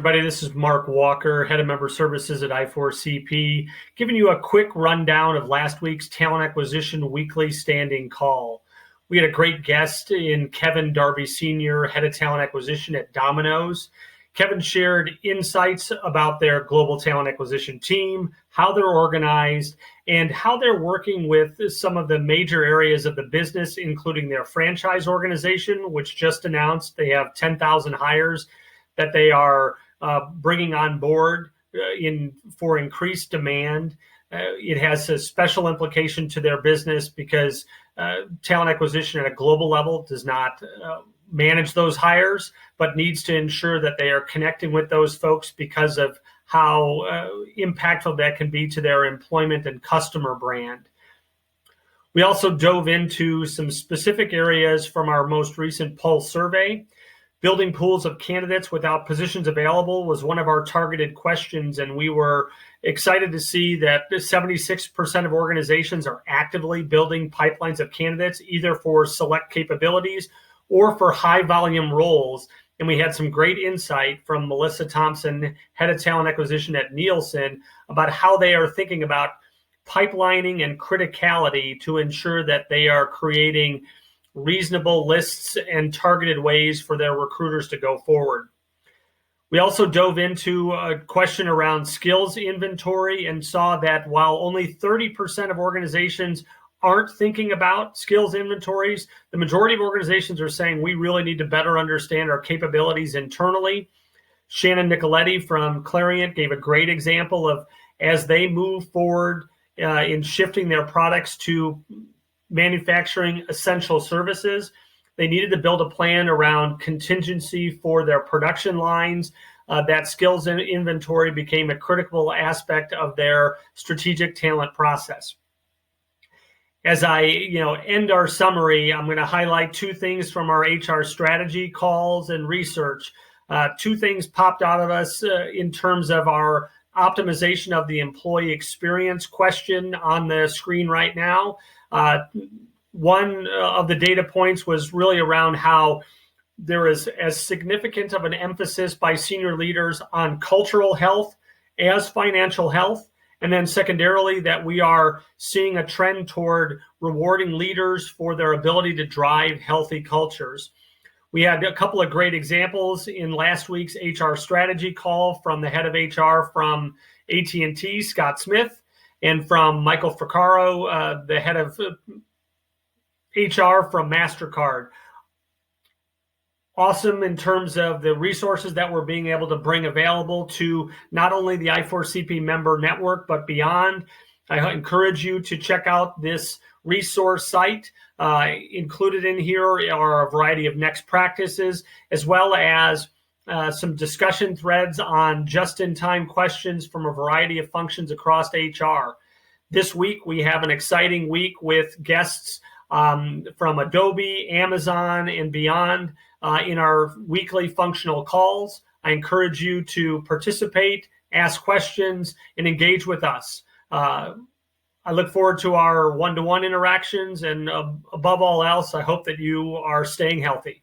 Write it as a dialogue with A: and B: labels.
A: Everybody, this is Mark Walker, Head of Member Services at I4CP, giving you a quick rundown of last week's Talent Acquisition Weekly Standing Call. We had a great guest in Kevin Darby Sr., Head of Talent Acquisition at Domino's. Kevin shared insights about their global talent acquisition team, how they're organized, and how they're working with some of the major areas of the business, including their franchise organization, which just announced they have 10,000 hires that they are bringing on board for increased demand. It has a special implication to their business because talent acquisition at a global level does not manage those hires, but needs to ensure that they are connecting with those folks because of how impactful that can be to their employment and customer brand. We also dove into some specific areas from our most recent Pulse survey. Building pools of candidates without positions available was one of our targeted questions, and we were excited to see that 76% of organizations are actively building pipelines of candidates, either for select capabilities or for high volume roles. And we had some great insight from Melissa Thompson, Head of Talent Acquisition at Nielsen, about how they are thinking about pipelining and criticality to ensure that they are creating reasonable lists and targeted ways for their recruiters to go forward. We also dove into a question around skills inventory and saw that while only 30% of organizations aren't thinking about skills inventories, the majority of organizations are saying we really need to better understand our capabilities internally. Shannon Nicoletti from Clariant gave a great example of as they move forward in shifting their products to manufacturing essential services, they needed to build a plan around contingency for their production lines. That skills inventory became a critical aspect of their strategic talent process. As I end our summary, I'm going to highlight two things from our HR strategy calls and research. Two things popped out of us in terms of our optimization of the employee experience question on the screen right now. One of the data points was really around how there is as significant of an emphasis by senior leaders on cultural health as financial health. And then secondarily, that we are seeing a trend toward rewarding leaders for their ability to drive healthy cultures. We had a couple of great examples in last week's HR strategy call from the head of HR from AT&T, Scott Smith, and from Michael Ficaro, the head of HR from MasterCard. Awesome in terms of the resources that we're being able to bring available to not only the I4CP member network, but beyond. I encourage you to check out this resource site. Included in here are a variety of next practices, as well as some discussion threads on just-in-time questions from a variety of functions across HR. This week, we have an exciting week with guests from Adobe, Amazon, and beyond in our weekly functional calls. I encourage you to participate, ask questions, and engage with us. I look forward to our one-to-one interactions, and above all else, I hope that you are staying healthy.